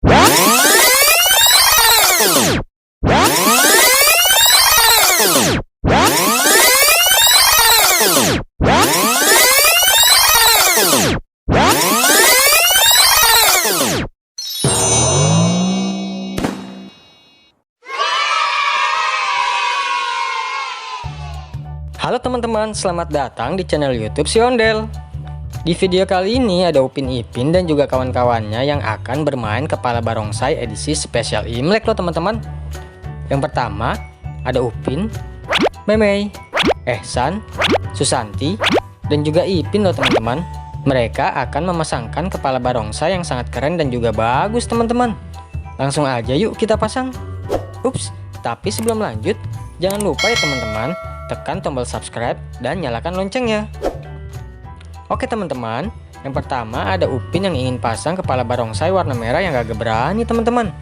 Halo teman-teman, selamat datang di channel YouTube Si Ondel. Di video kali ini ada Upin Ipin dan juga kawan-kawannya yang akan bermain kepala barongsai edisi spesial Imlek loh teman-teman. Yang pertama ada Upin, Memei, Ehsan, Susanti, dan juga Ipin loh teman-teman. Mereka akan memasangkan kepala barongsai yang sangat keren dan juga bagus teman-teman. Langsung aja yuk kita pasang. Ups, tapi sebelum lanjut, jangan lupa ya teman-teman, tekan tombol subscribe dan nyalakan loncengnya. Oke teman-teman, yang pertama ada Upin yang ingin pasang kepala barongsai warna merah yang gak berani teman-teman.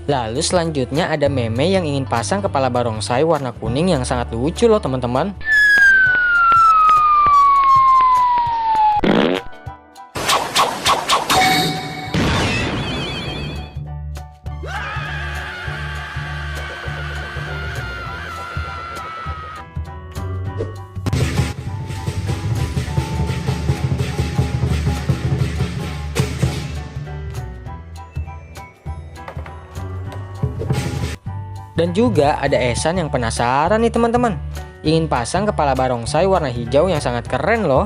Lalu selanjutnya ada Meme yang ingin pasang kepala barongsai warna kuning yang sangat lucu loh teman-teman. Dan juga ada Ehsan yang penasaran nih teman-teman, ingin pasang kepala barongsai warna hijau yang sangat keren loh.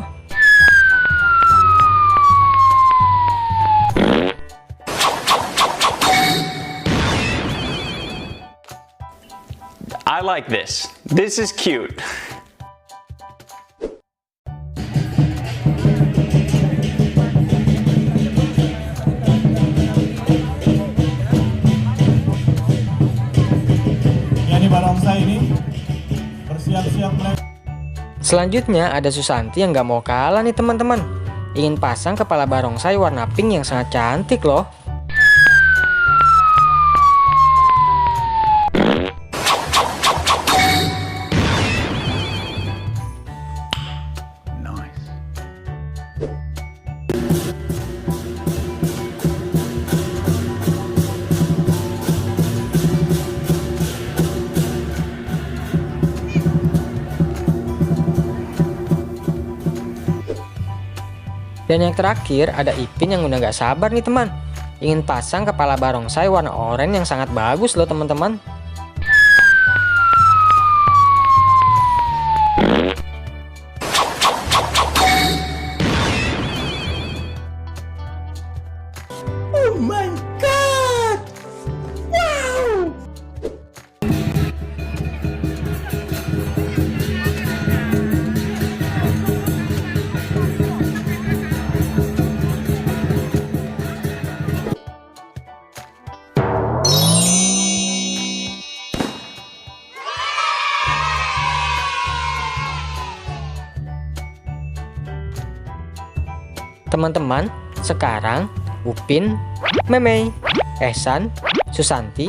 I like this. This is cute. Barongsai ini bersiap-siap. Selanjutnya ada Susanti yang gak mau kalah nih teman-teman, ingin pasang kepala barongsai warna pink yang sangat cantik loh. Dan yang terakhir ada Ipin yang udah gak sabar nih teman, ingin pasang kepala barongsai warna oranye yang sangat bagus loh teman-teman. Oh my god! Wow! Teman-teman, sekarang Upin, Memei, Ehsan, Susanti,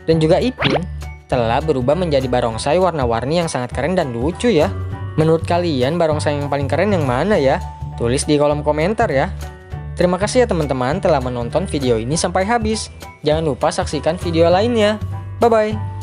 dan juga Ipin telah berubah menjadi barongsai warna-warni yang sangat keren dan lucu ya. Menurut kalian barongsai yang paling keren yang mana ya? Tulis di kolom komentar ya. Terima kasih ya teman-teman telah menonton video ini sampai habis. Jangan lupa saksikan video lainnya. Bye-bye.